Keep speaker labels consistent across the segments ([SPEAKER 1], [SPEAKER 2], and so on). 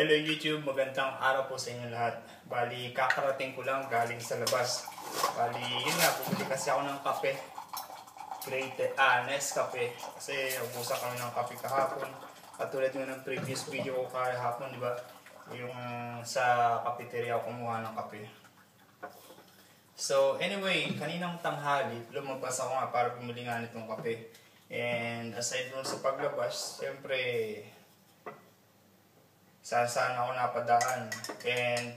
[SPEAKER 1] Hello YouTube, magandang araw po sa inyo lahat. Bali, kakarating ko lang galing sa labas. Bali, yun nga, bumili kasi ako ng kape. Nescafe. Kasi ubusan kami ng kape kahapon. Katulad nga ng previous video ko kahapon, di ba? Yung sa cafeteria ako kumuha ng kape. So anyway, kaninang tanghali, lumabas ako nga para bumili nga nitong kape. And aside from sa paglabas, siyempre saan ako napadaan. And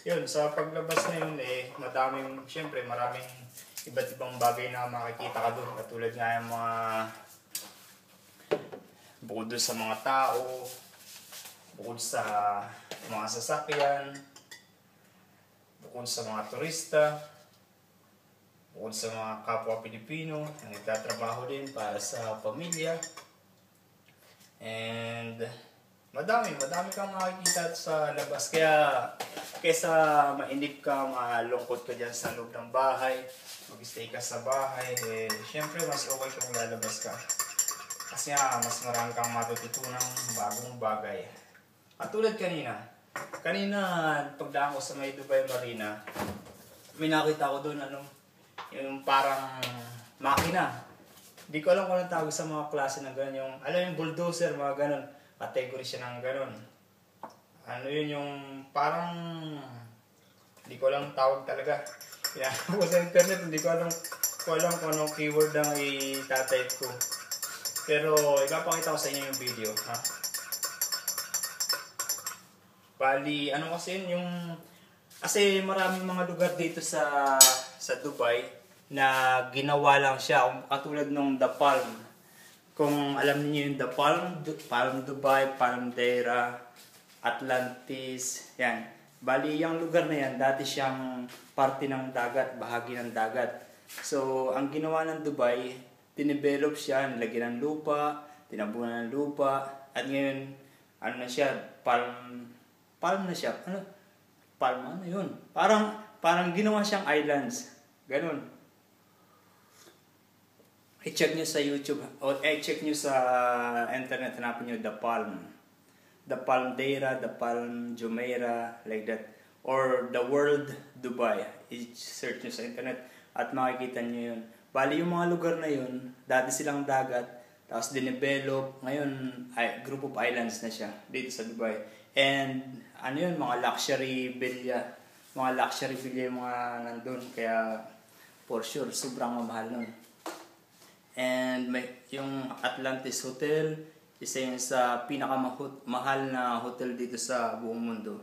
[SPEAKER 1] yun, sa paglabas na yun maraming iba't ibang bagay na makikita ka doon. Katulad nga yung bukod doon sa mga tao, bukod sa mga sasakyan, bukod sa mga turista, bukod sa mga kapwa Pilipino na nagtatrabaho din para sa pamilya. And madami kang makikita sa labas. Kaysa mainip ka, malungkot ka dyan sa loob ng bahay, mag-stay ka sa bahay, syempre mas okay kung lalabas ka. Kasi mas marami kang matututunang bagong bagay. Katulad kanina pagdaan ko sa may Dubai Marina, may nakita ko doon yung parang makina. Di ko alam kung anong tawag sa mga klase na gano'n. Yung bulldozer, mga gano'n. Category siya ng gano'n. Yung parang di ko alam tawag talaga. Ako sa internet, hindi ko alam kung anong keyword ang itatype ko. Pero ipapakita ko sa inyo yung video, ha? Bali, kasi maraming mga lugar dito sa Dubai na ginawa lang siya, katulad ng The Palm. Kung alam niyo yung The Palm, Palm Dubai, Palm Deira, Atlantis, yan. Bali, yung lugar na yan, dati siyang parte ng dagat, bahagi ng dagat. So, ang ginawa ng Dubai, dinevelop siya, nilagyan ng lupa, tinabunan ng lupa, at ngayon, palm na siya. Palm, yun? Parang ginawa siyang islands. Ganun. I-check nyo sa YouTube, o i-check nyo sa internet, hanapin nyo The Palm. The Palm Deira, The Palm Jumeirah, like that. Or The World Dubai. I-search nyo sa internet at makikita nyo yun. Bali yung mga lugar na yun, dati silang dagat, tapos dinevelop, ngayon group of islands na siya dito sa Dubai. And mga luxury villa. Mga luxury villa yung mga nandun, kaya for sure, sobrang mamahal nun. And yung Atlantis Hotel, isa yun sa pinakamahal na hotel dito sa buong mundo.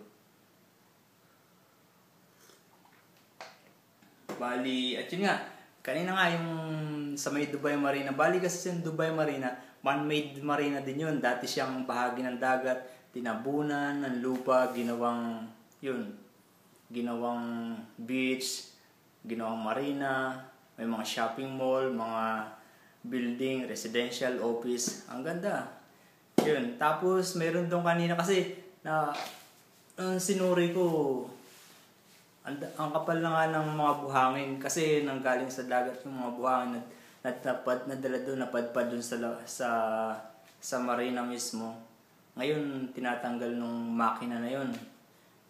[SPEAKER 1] Bali, at yun nga, kanina nga yung sa may Dubai Marina. Bali kasi sa Dubai Marina, man-made marina din yun. Dati siyang bahagi ng dagat, tinabunan ng lupa, ginawang beach, ginawang marina, may mga shopping mall, mga building, residential, office. Ang ganda. Yun. Tapos, meron doon kanina kasi na sinuri ko, ang kapal na nga ng mga buhangin kasi nanggaling sa dagat yung mga buhangin napadpad doon sa marina mismo. Ngayon, tinatanggal nung makina na yun,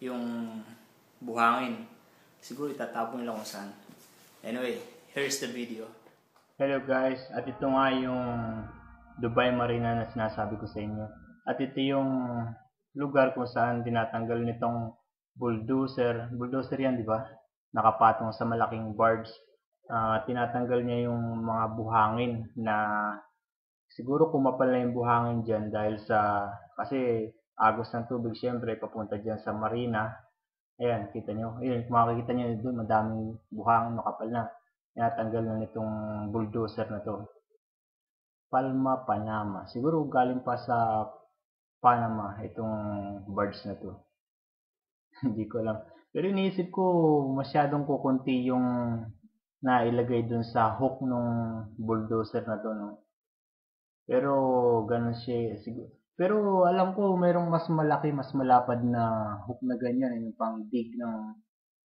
[SPEAKER 1] yung buhangin. Siguro itatapon nila kung saan. Anyway, here's the video. Hello guys, at ito nga yung Dubai Marina na sinasabi ko sa inyo. At ito yung lugar kung saan tinatanggal nitong bulldozer. Bulldozer yan, di ba? Nakapatong sa malaking barge. Tinatanggal niya yung mga buhangin na siguro kumapal na yung buhangin dyan dahil kasi agos ng tubig syempre papunta dyan sa marina. Ayan, kita nyo. Ayan, makikita nyo doon, madaming buhangin, makapal na. Tinatanggal na nitong bulldozer na to. Palma, Panama. Siguro galing pa sa Panama itong barge na to. Hindi ko alam. Pero iniisip ko masyadong kukunti yung nailagay dun sa hook ng bulldozer na to. No? Pero ganun siya. Pero alam ko mayroong mas malaki, mas malapad na hook na ganyan. Yung pang dig ng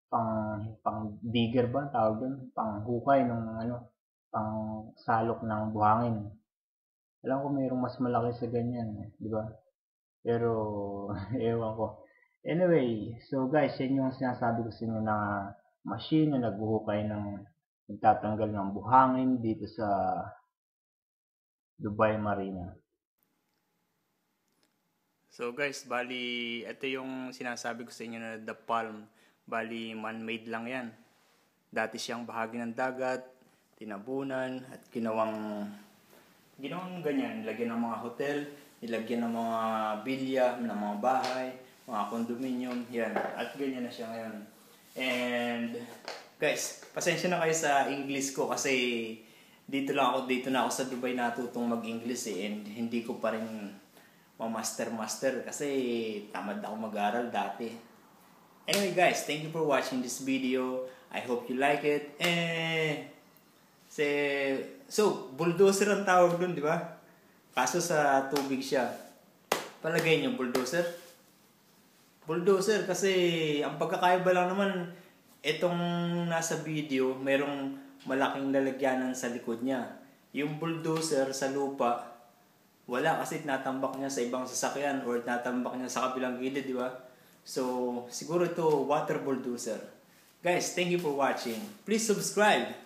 [SPEAKER 1] pang digger ba tawag doon, pang hukay ng pang salok ng buhangin. Alam ko mayroong mas malaki sa ganyan, di ba?
[SPEAKER 2] Pero, ewan ko. Anyway, so guys, yan yung sinasabi ko sa inyo na machine na naghuhukay nagtatanggal ng buhangin dito sa Dubai Marina.
[SPEAKER 1] So guys, bali, ito yung sinasabi ko sa inyo na The Palm. Bali, man-made lang yan. Dati siyang bahagi ng dagat, tinabunan, at ginawang ganyan. Nilagyan ng mga hotel, nilagyan ng mga bilya, ng mga bahay, mga condominium, yan. At ganyan na siya ngayon. And guys, pasensya na kayo sa English ko kasi dito na ako sa Dubai natutong mag-English and hindi ko pa rin ma-master kasi tamad ako mag-aral dati. Anyway guys, thank you for watching this video. I hope you like it. So, bulldozer ang tawag doon, di ba? Kaso sa tubig siya. Palagay niyo, bulldozer? Bulldozer kasi ang pagkakaiba lang naman, itong nasa video, merong malaking lalagyanan sa likod niya. Yung bulldozer sa lupa, wala kasi tinatambak niya sa ibang sasakyan or tinatambak niya sa kabilang gilid, di ba? So, siguro ito water bulldozer. Guys, thank you for watching. Please subscribe.